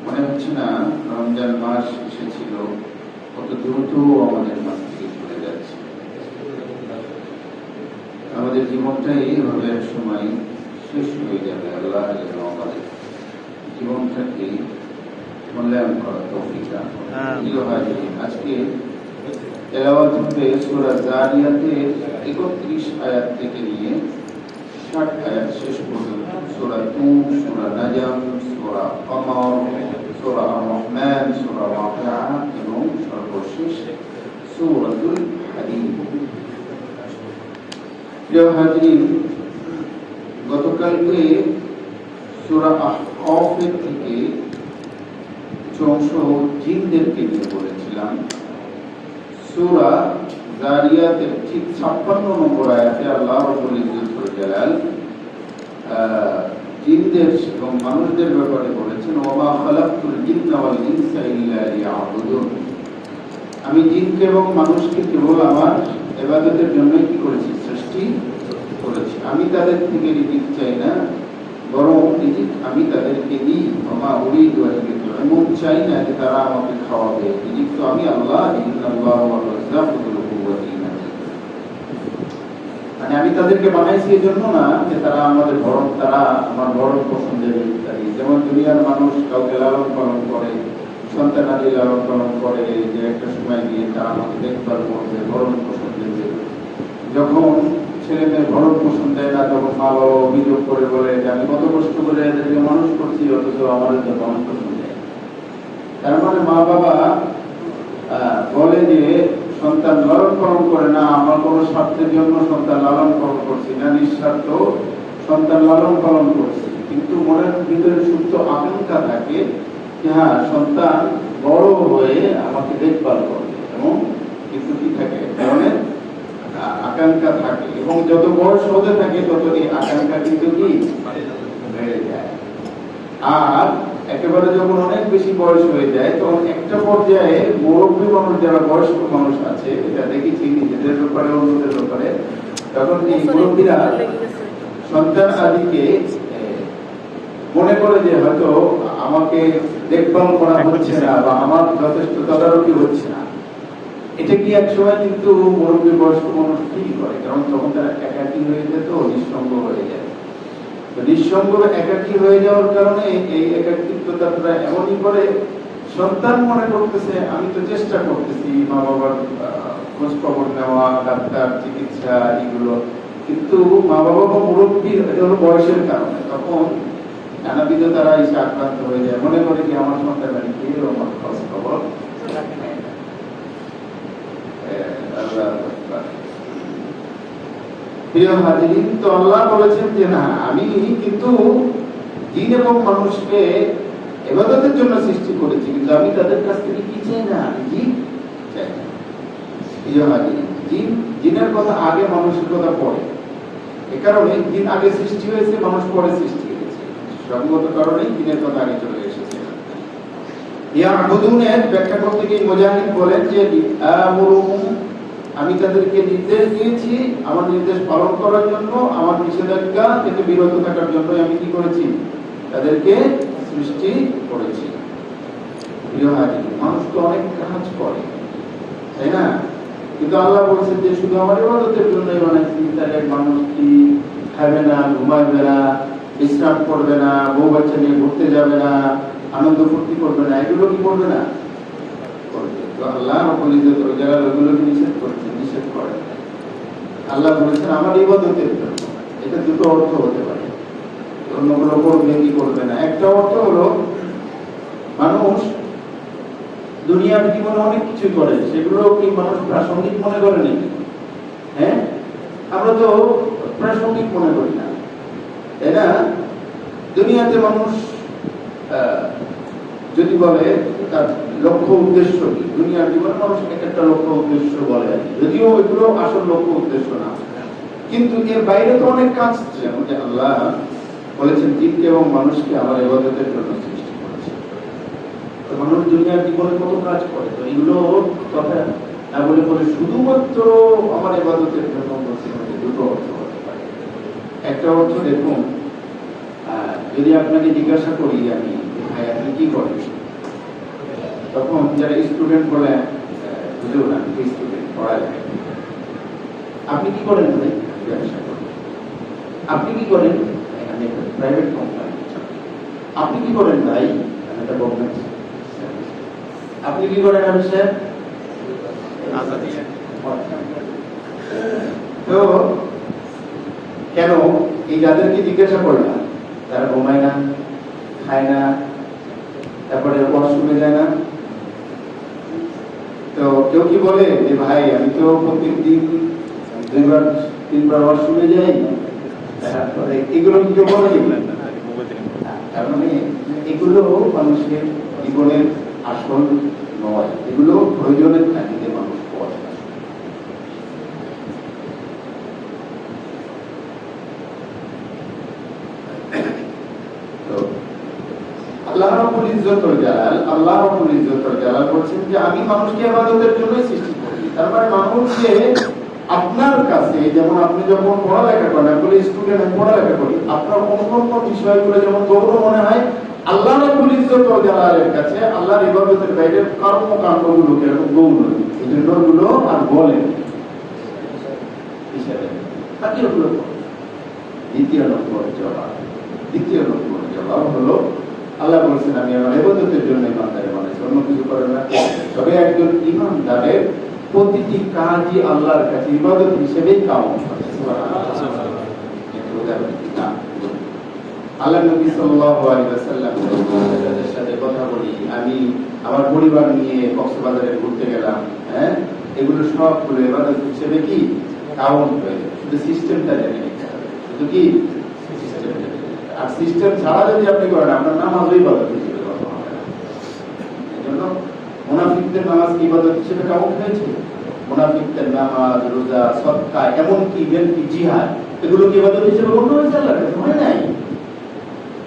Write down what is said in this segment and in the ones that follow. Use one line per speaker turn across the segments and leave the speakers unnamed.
মনে হচ্ছে না রমজান মাস এসেছিল, কত দ্রুত আমাদের মাছ থেকে চলে যাচ্ছে। আমাদের জীবনটাই এইভাবে এক সময় শেষ হয়ে যাবে। আল্লাহ যেন আমাদের জীবনটাকে মূল্যায়ন করা তৌফিক দান করেন। আজকে তেলাওয়াত হবে সূরা যারিয়াতের 31 আয়াত থেকে নিয়ে 60 আয়াত শেষ পর্যন্ত। সূরা তুর, সূরা নাজম, সূরা কমর, সূরা আর-রহমান, সূরা ওয়াকিআ এবং সর্বশেষ সূরাতুল হাদীদ। প্রিয় হাজরিন, গতকালকে সূরা আহকাফের থেকে কিছু অংশ জিনদেরকে নিয়ে বলেছিলাম। সূরা যারিয়াতের ঠিক 56 নম্বর আয়াতে আল্লাহ রাব্বুল ইজ্জত ওয়াল জালাল জিনদের এবং মানুষদের ব্যাপারে বলেছেন, ওয়া মা খালাকতুল জিন্না ওয়াল ইনসা ইল্লা লিয়াবুদুন। আমি জিনকে এবং মানুষকে কেবল আমার ইবাদতের জন্যই কি করেছি? সৃষ্টি করেছি। আমি তাদের থেকে রিজিক চাই না, বরং রিজিক আমি তাদেরকে দিই। ওয়া মা উরিদু আন ইউত'আমুন, এমন চাই না যে তারা আমাকে খাওয়াবে। রিজিক তো আমি আল্লাহ, ইন্নাল্লাহা ওয়া রাজ্জাকু যুল কুওয়াতি মাতিন। মানে আমি তাদেরকে বানাইছি এই জন্য না যে তারা আমাদের ভরণ, তারা আমার ভরণ পছন্দের ইত্যাদি। যেমন দুনিয়ার মানুষ কাউকে লালন পালন করে, সন্তানাদি লালন পালন করে, যে একটা সময় গিয়ে তারা আমাকে দেখভাল করবে, ভরণ পোষণ দেবে। যখন ছেলে মেয়ে ভরণ পোষণ দেয় না, তখন মা বাবা অভিযোগ করে বলে যে আমি কত কষ্ট করে এদেরকে মানুষ করছি, অথচ আমাদের তো ভরণ পোষণ দেয়। তার মানে মা বাবা বলে যে সন্তান লালন পালন করে না, আমার কোনো স্বার্থের জন্য সন্তান লালন পালন করছি না, নিঃস্বার্থ সন্তান লালন পালন করছি। কিন্তু মনের ভিতরে সুপ্ত আকাঙ্ক্ষা থাকে যে হ্যাঁ, সন্তান বড় হয়ে আমাকে দেখভাল করবে, এবং কিন্তু কি থাকে, ধরনের আকাঙ্ক্ষা থাকে, এবং যত বয়স হতে থাকে তত এই আকাঙ্ক্ষা কিন্তু কি বেড়ে যায়। আর একেবারে যখন অনেক বেশি বয়স হয়ে যায়, তখন একটা পর্যায়ে মুরব্বী মানুষ, যারা বয়স্ক মানুষ আছে, এটা দেখেছি নিজেদের ব্যাপারে, অন্যদের ব্যাপারে, তখন এই মুরব্বীরা সন্তান আদিকে মনে করে যে হয়তো আমাকে দেখভাল করা হচ্ছে না, বা আমার যথেষ্ট তদারকি হচ্ছে না। এটা কি এক সময় কিন্তু মুরব্বী বয়স্ক মানুষ ফিল করে, কারণ তখন তারা একাকী হয়ে যেত, নিঃসঙ্গ হয়ে যায়। নিঃসঙ্গ একাকী হয়ে যাওয়ার কারণে এই একাকিত্বটা তারা এমনই করে, সন্তান মনে করতেছে আমি তো চেষ্টা করতেছি মা বাবার খোঁজ খবর নেওয়া, ডাক্তার, চিকিৎসা, এগুলো, কিন্তু মা বাবা বা মুরব্বী, এটা হলো বয়সের কারণে, তখন নানাবিধ তারা এসে আক্রান্ত হয়ে যায়, মনে করে কি আমার সন্তান কেউ আমার খোঁজ খবর রাখে না। প্রিয় হাজিরিন, তো আল্লাহ বলেছেন যে না, আমি কিন্তু জিন এবং মানুষকে ইবাদতের জন্য সৃষ্টি করেছি, কিন্তু আমি তাদের কাছ থেকে কি চাই না, রিজিক চাই না। প্রিয় হাজিরিন, জিনের কথা আগে, মানুষের কথা পরে। এ কারণে জিন আগে সৃষ্টি হয়েছে, মানুষ পরে সৃষ্টি হয়েছে। সঙ্গত কারণেই জিনের কথা আগে চলে এসেছে। ইয়াবুদুনের ব্যাখ্যা করতে গিয়ে মুজাহিদ বলেন যে আমরুহুম, আমি তাদেরকে নির্দেশ দিয়েছি আমার নির্দেশ পালন করার জন্য, আমার নিষেধাজ্ঞা থেকে বিরত থাকার জন্য আমি কি করেছি, তাদেরকে সৃষ্টি করেছি। প্রিয় হাজির, মানুষ তো অনেক কাজ করে, তাই না? কিন্তু আল্লাহ বলছেন যে শুধু আমার ইবাদতের জন্যই বানাইছি। তাহলে মানুষ কি খাবে না, ঘুমাবে না, বিশ্রাম করবে না, বউ বাচ্চা নিয়ে ঘুরতে যাবে না, আনন্দ ফুর্তি করবে না, এগুলো কি করবে না? আল্লাহ ওগুলোকে নিষেধ করছেন, নিষেধ করেন। আল্লাহ বলেছেন আমার ইবাদতের জন্য। এটা দুটো অর্থ হতে পারে, অন্যগুলো করবে কি করবে না। একটা অর্থ হলো মানুষ দুনিয়ার জীবনে অনেক কিছু করে, সেগুলো কি মানুষ প্রাসঙ্গিক মনে করে নাকি? হ্যাঁ, আমরা তো প্রাসঙ্গিক মনে করি না, তাই না? দুনিয়াতে মানুষ যদি বলে তার লক্ষ্য উদ্দেশ্য কি, দুনিয়ার জীবনে মানুষ এক একটা লক্ষ্য উদ্দেশ্য বলে, যদিও এগুলো আসল লক্ষ্য উদ্দেশ্য না, কিন্তু এর বাইরে তো অনেক কাজ। যেমন যে আল্লাহ বলেছেন জিনকে এবং মানুষকে আমার ইবাদতের জন্য সৃষ্টি করেছে। তো মানুষ দুনিয়ার জীবনে কত কাজ করে, তো এগুলো কথা না বলে বলে শুধুমাত্র আমার ইবাদতের জন্য বলছে। দুটো অর্থ হতে পারে। একটা অর্থ দেখুন, যদি আপনাকে জিজ্ঞাসা করি আমি, ভাই আপনি কি করেন, তখন যারা স্টুডেন্ট বলে হুজুর আমি স্টুডেন্ট পড়ালেখা, আপনি কি করেন ভাই? ব্যবসা করেন। আপনি কি করেন? আমি একটা প্রাইভেট কোম্পানি। আপনি কি করেন ভাই? আমি একটা গভর্নমেন্ট। আপনি কি করেন? আমি স্যার তো কেন এই যাদেরকে জিজ্ঞাসা করলাম, তারা ঘুমায় না, খায় না, তারপরে ওয়াশরুমে যায় না। তো কেউ কি বলে যে ভাই আমি তো প্রত্যেকদিন 2-3বার ওয়াশরুমে যাই, তারপরে এগুলো কি কেউ বলে? তার মানে এগুলো মানুষের জীবনের আসল নয়, এগুলো প্রয়োজনের তাগিদে মানুষ করে। তো আল্লাহ রাব্বুল ইজ্জতুল জালাল বলছেন যে আমি মানুষকে ইবাদতের জন্যই সৃষ্টি করেছি। তার মানে মানুষকে আপনার কাছে, যেমন আপনি যখন পড়ালেখা করেন, আপনি স্টুডেন্ট পড়ালেখা করি, আপনার অন্য বিষয়গুলো যেমন গৌরব মনে হয়, আল্লাহ রাব্বুল ইজ্জতুল জালালের কাছে আল্লাহর ইবাদতের বাইরে কর্মকাণ্ডগুলোকে এরকম গৌণ, এই জন্য ওগুলো আর বলেন হিসাবে বাকি ওগুলো। দ্বিতীয় নম্বর জবাব হলো আল্লাহ বলছেন আমি আমার ইবাদতের জন্য ইমানদার বানাইছি, অন্য কিছু করে না। তবে একজন ইমানদারের প্রতিটি কাজই আল্লাহর কাছে ইবাদত হিসেবেই কাউন্ট করে। সুবহানাল্লাহ। আল্লাহ নবী সাল্লাল্লাহু আলাইহি ওয়াসাল্লাম এর সাথে কথা বলি, আমি আমার পরিবার নিয়ে কক্সবাজারে ঘুরতে গেলাম, এগুলো সবগুলো ইবাদত হিসেবে কি কাউন্ট হয়ে যাবে। শুধু সিস্টেমটা জেনে নিতে হবে, শুধু কি সিস্টেমটা। আর সিস্টেম ছাড়া যদি আপনি করেন, আপনার নামাজই ইবাদত হিসেবে গণ্য হবে না। এজন্য মুনাফিকদের নামাজ কি ইবাদত হিসেবে কাউন্ট হয়েছে? মুনাফিকদের নামাজ, রোজা, সদকা, এমনকি জিহাদ, এগুলো কি ইবাদত হিসেবে গণ্য হয়েছে? আল্লাহর কাছে হয় নাই।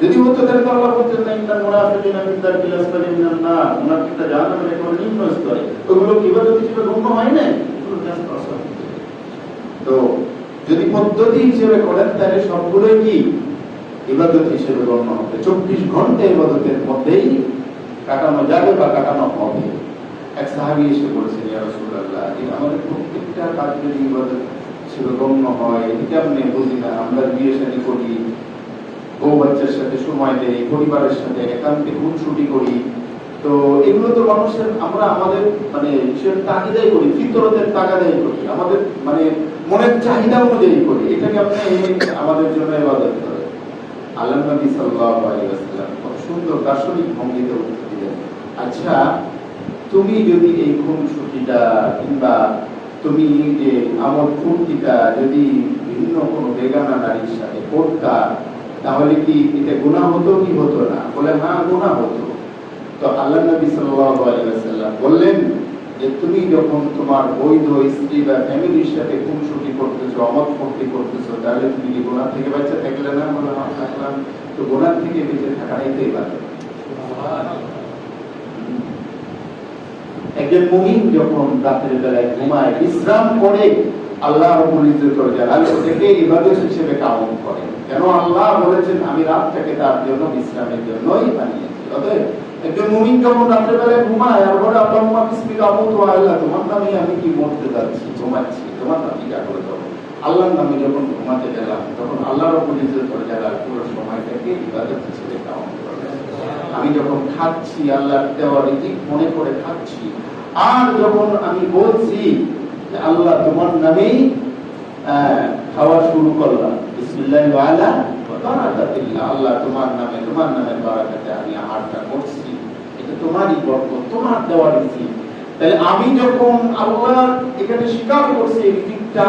যদি হতো তাহলে তো আল্লাহ বলতেন না ইন্নাল মুনাফিকিনা ফি দারকিল আসফালি মিনান নার, মুনাফিকরা জাহান্নামের একেবারে নিম্ন স্তরে। ওগুলো কি ইবাদত হিসেবে গণ্য হয় নাই? এগুলো জাস্ট অসল। তো যদি পদ্ধতি হিসেবে করেন তাহলে সবগুলোই কি ইবাদত হিসেবে গণ্য হবে। 24 ঘন্টা ইবাদতের মধ্যেই কাটানো যাবে বা কাটানো হবে। এক সাহাবী এসে বলেছেন, ইয়া রাসূলুল্লাহ, আমাদের প্রত্যেকটা কাজ যদি ইবাদত হিসেবে গণ্য হয়, এটা আপনি বুঝি না। আমরা বিয়ে শাদী করি, বউ বাচ্চার সাথে সময় দেই, পরিবারের সাথে একান্তে খুনসুটি করি, তো এগুলো তো মানুষের, আমরা আমাদের মানে সেটা তাগিদাই করি, ফিতরতের তাগাদাই করি, আমাদের মানে মনের চাহিদা অনুযায়ী করি। এটাকে আপনি আমাদের জন্য ইবাদত করেন? আল্লাহ নবী সাল্লাল্লাহু আলাইহি ওয়াসাল্লাম কত সুন্দর দার্শনিক ভঙ্গিতে উত্তর দিলেন, আচ্ছা তুমি যদি এই খুনসুটিটা কিংবা তুমি যে আমল ফুর্তিটা যদি ভিন্ন কোনো বেগানা নারীর সাথে করতা, তাহলে কি এটা গুনাহ হতো কি হতো না? বলে হ্যাঁ গুনাহ হতো। তো আল্লাহ নবী সাল্লাল্লাহু আলাইহি ওয়াসাল্লাম বললেন যে তুমি যখন তোমার বৈধ স্ত্রী বা ফ্যামিলির সাথে খুনসুটি করতেছো, আমোদ ফুর্তি করতেছো, তাহলে তুমি কি গুনাহ থেকে বাঁচা থাকলে না? বলে হ্যাঁ থাকলাম। তো গুনাহ থেকে বেঁচে থাকাটাই তো ইবাদত। একজন মুমিন যখন রাতের বেলায় ঘুমায়, বিশ্রাম করে, আল্লাহ রাব্বুল ইজ্জতুল জালাল ওটাকে ইবাদত হিসেবে কাউন্ট করেন। কেন? আল্লাহ বলেছেন আমি রাতটাকে তার জন্য বিশ্রামের জন্যই বানিয়েছি। অতএব একজন মুমিন যখন রাতের বেলায় ঘুমায় আর বলে আল্লাহুম্মা বিসমিকা আমুতু ওয়া আল্লাহ, তোমার নামে আমি কি মরতে যাচ্ছি, ঘুমাচ্ছি, তোমার নামে জাগ্রত হবো। আল্লাহর নামে যখন ঘুমাতে গেলাম, তখন আল্লাহ রাব্বুল ইজ্জতুল জালাল পুরো সময়টাকে ইবাদত হিসেবে কাউন্ট করেন। আমি যখন খাচ্ছি, আল্লাহর দেওয়া রিজিক মনে করে খাচ্ছি, আর যখন আমি বলছি যে আল্লাহ তোমার নামেই খাওয়া শুরু করলাম, বিসমিল্লাহি ওয়া আলা বারাকাতিল্লাহ, আল্লাহ তোমার নামে, তোমার নামের বারাকাতে আমি আহারটা করছি, এটা তোমারই বরকত, তোমার দেওয়া রিজিক। তাহলে আমি যখন আল্লাহ এখানে স্বীকার করছি এই রিজিকটা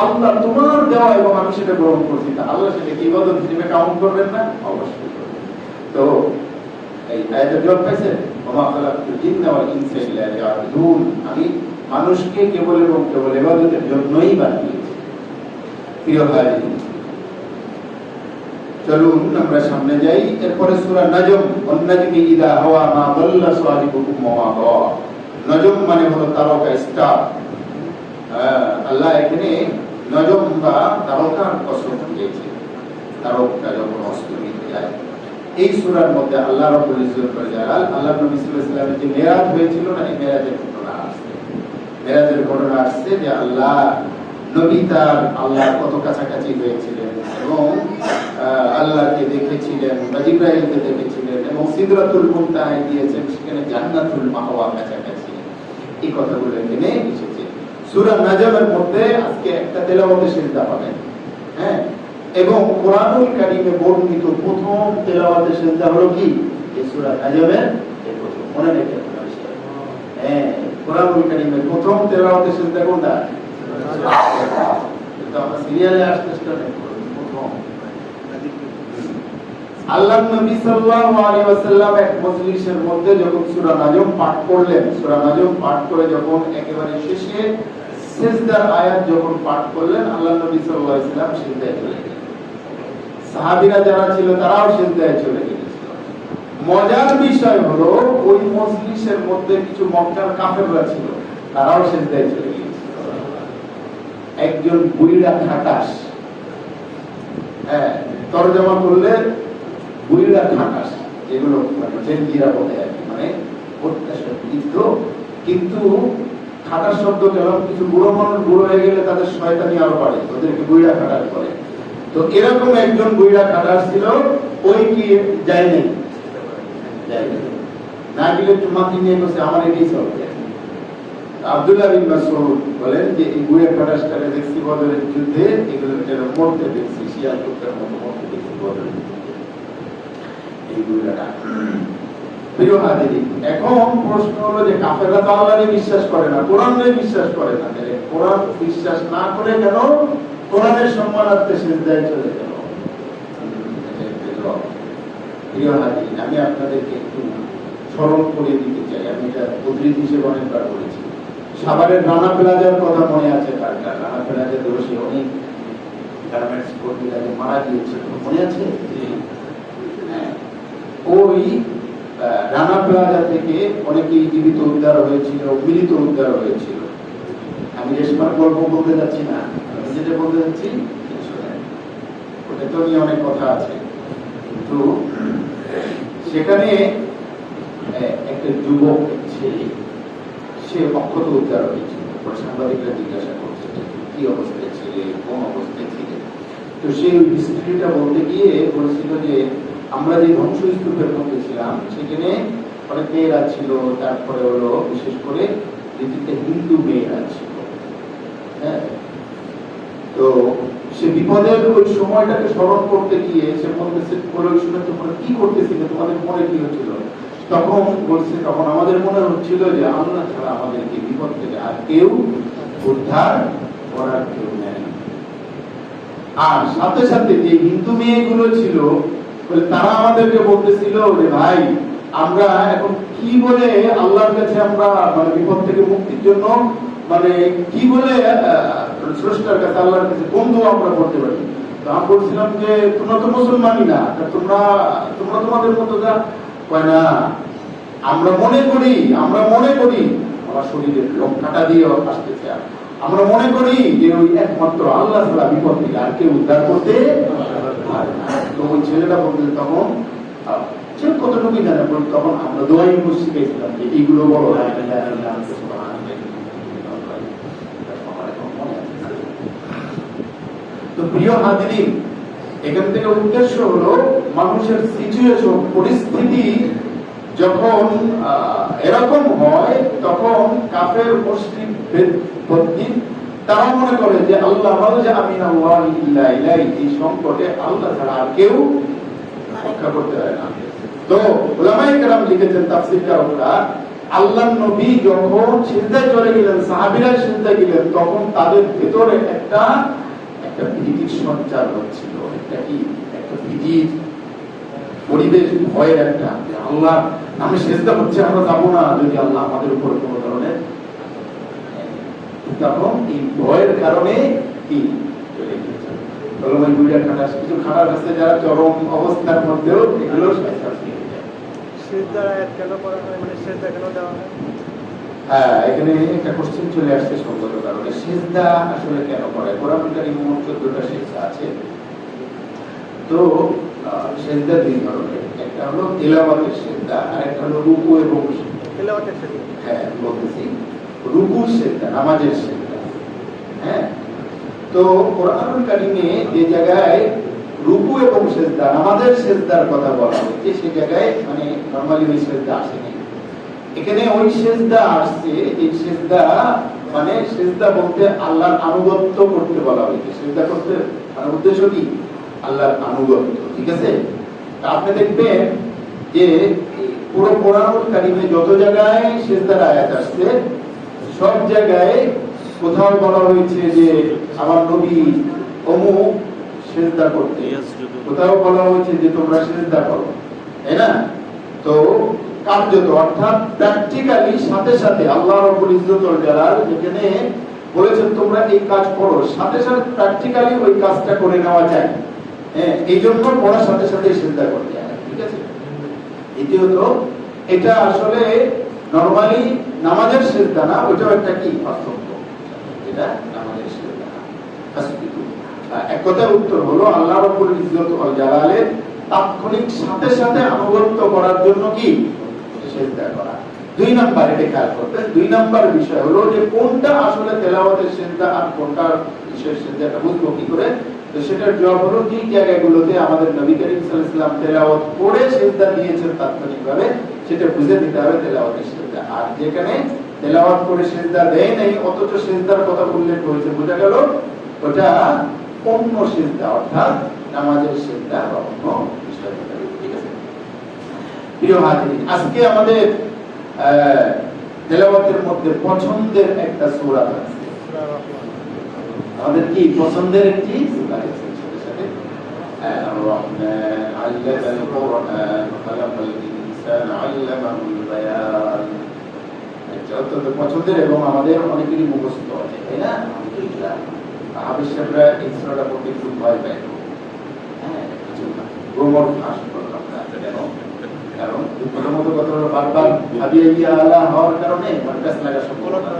আল্লাহ তোমার দেওয়া এবং আমি সেটা গ্রহণ করছি, তা আল্লাহ সেটাকে ইবাদত হিসেবে কাউন্ট করবেন না? অবশ্যই করবেন। তো এই আয়াতের জবাব পাইছেন, ওমা খালাকতুল জিন্না ওয়াল ইনসা ইল্লা লিয়াবুদুন, আমি মানুষকে কেবল এবং কেবল ইবাদতের জন্যই বানিয়েছি। প্রিয় ভাই, চলুন আমরা সামনে যাই। এরপরে সূরা নজম, ওয়ান নাজমি ইযা হাওয়া মা দাল্লা সাহিবুকুম ওয়া মা গাওয়া। নজম মানে হলো তারকা, স্টার। আল্লাহ এখানে নজম বা তারকার কসম দিয়েছে। তারকা যখন অস্তমিত যায়, এই সূরার মধ্যে আল্লাহ রাব্বুল ইজ্জত ওয়াল জালাল আল্লাহ নবী সাল্লাল্লাহু আলাইহি ওয়াসাল্লামের যে মেরাজ হয়েছিল না, এই মেরাজের ঘটনা আসছে। মেরাজের ঘটনা আসছে যে আল্লাহ নবী তার আল্লাহর কত কাছাকাছি হয়েছিলেন এবং আল্লাহকে দেখেছিলেন, জিবরাইলকে দেখেছিলেন এবং সিদরাতুল মুনতাহায় গিয়েছেন, সেখানে জান্নাতুল মাওয়া কাছাকাছি। এই কথাগুলো এখানে এসেছে। সূরা নাজমের মধ্যে আজকে একটা তেলাওয়াতের সিজদা পাবেন, হ্যাঁ, এবং কোরআনুল কারীমে বর্ণিত প্রথম তেলাওয়াতের সিজদা হলো কি? এই সূরা নাজমের এই প্রথম। মনে রেখে হ্যাঁ, কোরআনুল কারীমের প্রথম তেলাওয়াতের সিজদা কোনটা? এটা আমরা সিরিয়ালে আসতেছে না, প্রথম। আল্লাহর নবী সাল্লাল্লাহু আলাইহি ওয়াসাল্লাম এক মজলিসের মধ্যে যখন সূরা নাজম পাঠ করলেন, সূরা নাজম পাঠ করে যখন একেবারে শেষে সিজদার আয়াত যখন পাঠ করলেন, আল্লাহর নবী সাল্লাল্লাহু আলাইহি ওয়াসাল্লাম সিজদায় চলে গেলেন। সাহাবীরা যারা ছিল তারাও সিজদায় চলে গেলেন। মজার বিষয় হলো ওই মজলিসের মধ্যে কিছু মক্কার কাফেররা ছিল, তারাও সিজদায় চলে গেলেন। একজন বুইড়া খাটাস, হ্যাঁ, তরজমা করলে বুইড়া খাটাস, যেগুলো জেনজিরা বলে আর কি, মানে অত্যাচার বৃদ্ধ, কিন্তু খাটাস শব্দ কেন? কিছু বুড়ো মানুষ বুড়ো হয়ে গেলে তাদের শয়তানি আরো বাড়ে, ওদেরকে বুইড়া খাটাস বলে। তো এরকম একজন বুইড়া খাটাস ছিল, ওই কি যায় নাই, না গেলে তোমাকে নিয়ে বসে আমার এটাই চলবে। আব্দুল্লাহ বিন মাসউদ বলেন যে এই বুয়া কাটাসটারে দেখছি বদরের যুদ্ধে, এগুলো যেন মরতে দেখছি, শিয়াল কুত্তার মতো মরতে দেখছি বদরের যুদ্ধে এই বুয়াটা। প্রিয় হাজিরিন, এখন প্রশ্ন হলো যে কাফেররা তো আল্লাহরে বিশ্বাস করে না, কোরআনে বিশ্বাস করে না, তাহলে কোরআন বিশ্বাস না করে কেন কোরআনের সম্মানার্থে সিজদায় চলে গেল? প্রিয় হাজিরিন, আমি আপনাদেরকে একটু স্মরণ করে দিতে চাই, আমি এটা উদ্ধৃতি হিসেবে অনেকবার বলেছি। সাভারের রানা প্লাজার কথা মনে আছে কার কার? রানা প্লাজার দোষী অনেক গার্মেন্টস কর্মীরা মারা গিয়েছিল, মনে আছে? ওই রানা প্লাজা থেকে অনেকেই জীবিত উদ্ধার হয়েছিল, মিলিত উদ্ধার হয়েছিল। আমি রেশমার গল্প বলতে যাচ্ছি না, আমি যেটা বলতে যাচ্ছি ওটা তো নিয়ে অনেক কথা আছে। তো সেখানে একটা যুবক ছেলে, সে অক্ষত উদ্ধার হয়েছিল। সাংবাদিকরা জিজ্ঞাসা করছে কি অবস্থায় ছিলে, কোন অবস্থায় ছিলে। তো সে ওই হিস্ট্রিটা বলতে গিয়ে বলেছিল যে আমরা যে ধ্বংসস্তূপের মধ্যে ছিলাম সেখানে অনেক মেয়েরা ছিল, তারপরে হলো বিশেষ করে পৃথিবীতে হিন্দু মেয়েরা ছিল, হ্যাঁ। তো সে বিপদের ওই সময়টাকে স্মরণ করতে গিয়ে সে বলতেছে, ওই সময় তোমরা কি করতেছিলে, তোমাদের মনে কি হচ্ছিল? তখন বলছে, তখন আমাদের মনে হচ্ছিল যে আল্লাহ ছাড়া আমাদেরকে বিপদ থেকে আর কেউ উদ্ধার করার কেউ নেই। আর সাথে সাথে যে হিন্দু মেয়েগুলো ছিল, তারা আমাদেরকে বলতেছিল যে ভাই, আমরা এখন কি বলে আল্লাহর কাছে আমরা মানে বিপদ থেকে মুক্তির জন্য মানে কি বলে স্রষ্টার কাছে আল্লাহর কাছে বন্ধু আমরা করতে পারি। তো আমি বলছিলাম যে তোমরা তো মুসলমানই না, তোমরা তোমাদের মতো যা কয় না, আমরা মনে করি আমার শরীরের রক্ষাটা দিয়ে আসতেছে, আমরা মনে করি যে ওই একমাত্র আল্লাহ ছাড়া বিপদ থেকে আর কেউ উদ্ধার করতে পারে না। তো ওই ছেলেটা বলতে তখন সে কতটুকু জানে, তখন আমরা দোয়াই শিখেছিলাম যে এইগুলো বলো। তো প্রিয় হাজিরিন, এখান থেকে উদ্দেশ্য হলো মানুষের সিচুয়েশন, পরিস্থিতি যখন এরকম হয় তখন কাফের মুশরিক বেদবিন তারা মনে করে যে আল্লাহ আমিনাল্লাহি ইল্লা ইলাইহি, এই সংকটে আল্লাহ ছাড়া আর কেউ রক্ষা করতে পারে না। তো উলামায়ে কেরাম লিখেছেন, তাফসীরকাররা, আল্লাহর নবী যখন সিজদায় চলে গেলেন, সাহাবীরা সিজদায় গেলেন, তখন তাদের ভিতরে একটা ভীতির সঞ্চার হচ্ছিল, একটা ভীতির পরিবেশ, ভয়ের একটা, আল্লাহ আমি সিজদা হচ্ছে, আমরা যাবো না যদি আল্লাহ আমাদের উপর কোনো ধরনের, তখন এই ভয়ের কারণে কি চলে গিয়েছে। কিছু খারাপ আছে যারা চরম অবস্থার মধ্যেও এগুলো এখানে একটা কোশ্চেন চলে আসছে সঙ্গত কারণে, সিজদা আসলে কেন করে? কোরআন কারীমে মোট 14টা সিজদা আছে। তো সেজদা দুই ধরনের, একটা হলো তিলাওয়াতের সেজদা আর একটা হলো রুকু এবং
তিলাওয়াতের সেজদা।
হ্যাঁ বলতেছি, রুকুর সেজদা, নামাজের সেজদা। হ্যাঁ, তো কোরআনুল কারীমে যে জায়গায় রুকু এবং সেজদা, নামাজের সেজদার কথা বলা হয়েছে, সেই জায়গায় মানে নরমালি ওই সেজদা আসেনি। এখানে ওই সেজদা আসছে, এই সেজদা মানে সেজদা বলতে আল্লাহর আনুগত্য করতে বলা হয়েছে। সেজদা করতে মানে উদ্দেশ্য কি? আল্লাহর আনুগত্য। ঠিক আছে, আপনি দেখবেন যে পুরো কোরআনুল কারীমে যত জায়গায় সেজদার আয়াত আসছে, সব জায়গায় কোথাও বলা হয়েছে যে আমার নবী অমুক সেজদা করতে, কোথাও বলা হয়েছে যে তোমরা সেজদা করো, তাই না? তো কার্যত অর্থাৎ প্র্যাকটিক্যালি সাথে সাথে আল্লাহ রাব্বুল ইজ্জত ওয়াল জালাল যেখানে বলেছেন তোমরা এই কাজ করো, সাথে সাথে প্র্যাকটিক্যালি ওই কাজটা করে নেওয়া যায়। হ্যাঁ, এই জন্য পড়ার সাথে সাথে সেজদা করতে হয়। ঠিক আছে, দ্বিতীয়ত এটা আসলে নরমালি নামাজের সেজদা না, ওইটাও একটা কি পার্থক্য, এটা নামাজের সেজদা না। এক কথার উত্তর হলো আল্লাহ রাব্বুল ইজ্জত ওয়াল জালালের তাৎক্ষণিক সাথে সাথে আনুগত্য করার জন্য কি সেজদা করা। দুই নাম্বার এটা খেয়াল করবেন, দুই নাম্বার বিষয় হলো যে কোনটা আসলে তেলাওয়াতের সেজদা আর কোনটা বিশেষ সেজদাটা বুঝবো কি করে? তো সেটার জবাব হলো যে জায়গাগুলোতে আমাদের নবী করিম সাল্লাল্লাহু আলাইহি ওয়াসাল্লাম তেলাওয়াত করে সেজদা দিয়েছেন তাৎক্ষণিকভাবে, সেটা বুঝে নিতে হবে তেলাওয়াতের সেজদা। আর যেখানে তেলাওয়াত করে সেজদা দেয় নাই অথচ সেজদার কথা উল্লেখ হয়েছে, বোঝা গেল ওটা অন্য সেজদা, অর্থাৎ নামাজের সেজদা বা অন্য বিষয়। ঠিক আছে প্রিয় হাজিরিন, আজকে আমাদের তেলাওয়াতের মধ্যে পছন্দের একটা সূরা আছে। আমাদের কি পছন্দের একটি সূরা আছে, সাথে সাথে আর-রহমান আল্লামাল কুরআন খালাকাল ইনসান আল্লামাহুল বায়ান। এটা অত্যন্ত পছন্দের এবং আমাদের অনেকেরই মুখস্থ আছে, তাই না? আলহামদুলিল্লাহ। আবিষ্কাররা এই সূরাটা পড়তে একটু ভয় পায়। হ্যাঁ, কিছু না গোমর ফাঁস করলাম না, কারণ প্রথমত কথা হলো বারবার হাবিয়া আলা হওয়ার কারণে মাদ্রাস লাগা সম্ভব না।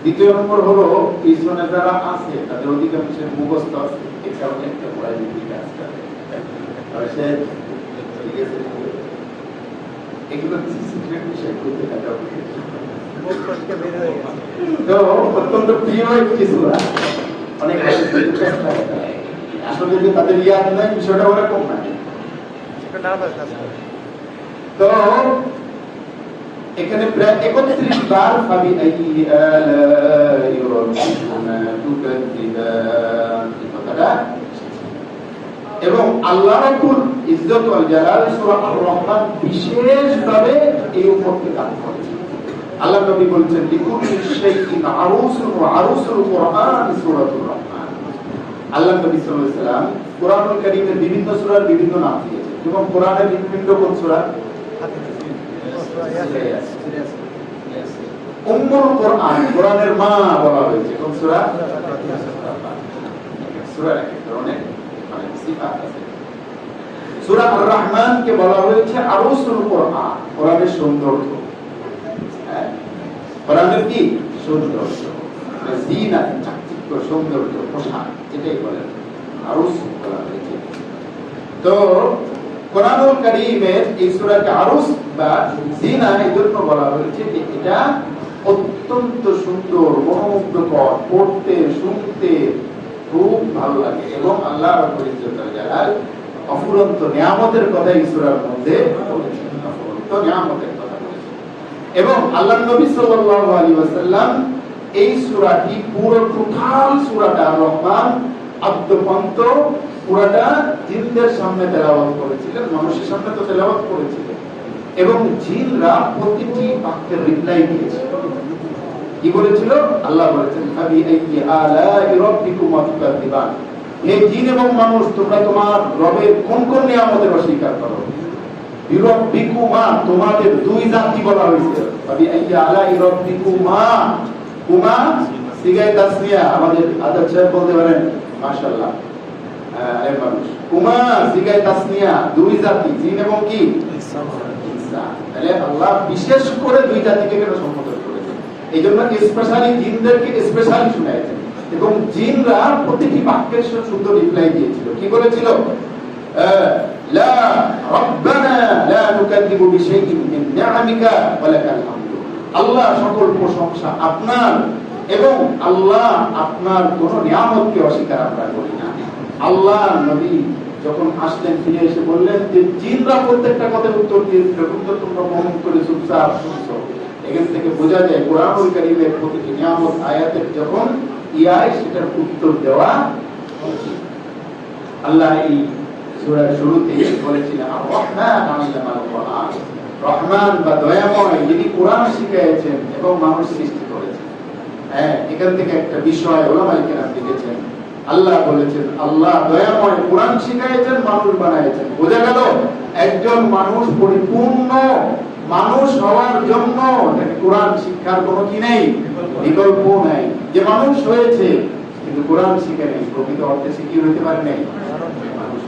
দ্বিতীয় নম্বর হলো পিছনে যারা আছে তাদের অধিকাংশের মুখস্থ আছে, এই কারণে একটা ভয় ভীতি কাজ করে। ঠিক আছে, এগুলো সিক্রেট বিষয় করতে থাকা তো অত্যন্ত প্রিয় একটি সূরা, অনেক আসলে যে তাদের ইয়াদ নাই বিষয়টা ওরা কম না। তো এখানে প্রায় 31 বার ফাবি আইয়ি আলাই রাব্বিকুমা তুকাযিবান কথাটা, এবং আল্লাহ রাব্বুল ইজ্জত ওয়াল জালাল সূরা আর-রহমান বিশেষভাবে এই উপরকে দান করেছেন। আল্লাহ নবী বলেছেন লিকুল্লি শাইইন আরুসুন ওয়া আরুসুল কুরআন সূরাতুর রহমান। আল্লাহ নবী সাল্লাল্লাহু আলাইহি ওয়াসাল্লাম কোরআনুল কারীমের বিভিন্ন সূরার বিভিন্ন নাম দিয়েছেন, এবং কোরআনের হৃৎপিণ্ড কোন সূরা? উম্মুল কোরআন, কোরআনের মা বলা হয়েছে কোন সূরা? সূরার এক ধরনের মানে সিফাত আছে। সূরা আর-রহমান কে বলা হয়েছে আরুসুল কোরআন, কোরআনের সৌন্দর্য। হ্যাঁ, কোরআনের কি সৌন্দর্য, জিনাত, চাকচিক্য, সৌন্দর্য, পোশাক, এটাই বলে আরুস বলা হয়েছে। তো কোরআনুল কারীমের এই সূরাকে আরুস বা জিনা এই জন্য বলা হয়েছে যে এটা অত্যন্ত সুন্দর, মনোমুগ্ধকর, পড়তে শুনতে খুব ভালো লাগে, এবং আল্লাহ রাব্বুল ইজ্জত ওয়াল জালাল অফুরন্ত নিয়ামতের কথা এই সূরার মধ্যে বলেছেন, অফুরন্ত নিয়ামতের কথা বলেছেন। এবং আল্লাহর নবী সাল্লাল্লাহু আলাইহি ওয়াসাল্লাম এই সূরাটি পুরো টোটাল সূরাটা আর-রহমান আদ্যপন্ত পুরাটা জিনদের সামনে তেলাওয়াত করেছিলেন, মানুষের সামনে তো তেলাওয়াত করেছিলেন, এবং জিনরা প্রতিটি বাক্যের রিপ্লাই দিয়েছিল। কি বলেছিল? আল্লাহ বলেছেন ফাবি আইয়ি আলাই রাব্বিকুমা তুকাযিবান, হে জিন এবং মানুষ তোমরা তোমার রবের কোন কোন নিয়ামতের অস্বীকার করো। বিরব্বিকুমা, তোমাদের দুই জাতি বলা হয়েছে। ফাবি আইয়ি আলাই রাব্বিকুমা, কুমা সিগায় তাসনিয়া, আমাদের আদাব সাহেব বলতে পারেন মাশাআল্লাহ। মানুষ কুমা সিগায় তাসনিয়া, দুই জাতি, জিন এবং কি ইনসান। তাহলে আল্লাহ বিশেষ করে দুই জাতিকে কেন সম্বোধন করেছেন? এই জন্য স্পেশালি জিনদেরকে স্পেশালি শুনাইছেন, এবং জিনরা প্রতিটি বাক্যের সুন্দর রিপ্লাই দিয়েছিল। কি বলেছিল? লা রাব্বানা লা নুকাদ্দিবু বিশাইইন মিন নি'আমিকা ওয়া লাকাল হামদু। আল্লাহ সকল প্রশংসা আপনার, এবং আল্লাহ আপনার কোন নিয়ামতকে অস্বীকার আমরা করি না। আল্লাহ নবী যখন আসলেন ফিরে এসে বললেন যে জিনরা প্রত্যেকটা কথার উত্তর দিয়েছিল, কিন্তু তোমরা মৌন করে চুপচাপ শুনছো। এখান থেকে বোঝা যায় কোরআনুল কারীমের প্রতিটি নিয়ামত আয়াতের যখন ইয়ায় সেটার উত্তর দেওয়া উচিত। আল্লাহ এই সূরার শুরুতে বলেছিলেন আর-রহমান আল্লামাল কোরআন, রহমান বা দয়াময় যিনি কোরআন শিখিয়েছেন এবং মানুষ সৃষ্টি করেছেন। হ্যাঁ, এখান থেকে একটা বিষয় উলামায়ে কেরাম লিখেছেন, আল্লাহ বলেছেন আল্লাহ দয়াময়, কোরআন শিখিয়েছেন, মানুষ বানাইছেন। বোঝা গেল একজন মানুষ পরিপূর্ণ মানুষ হওয়ার জন্য তাকে কোরআন শিক্ষার কোনো কি নেই, বিকল্প নাই। যে মানুষ হয়েছে কিন্তু কোরআন শিখে নেই, প্রকৃত অর্থে সে কি হইতে পারে নাই মানুষ।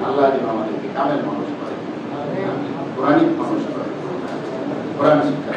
আল্লাহ যেন আমাদেরকে কামেল মানুষ করে, কোরআনিক মানুষ করে, কোরআন শিক্ষা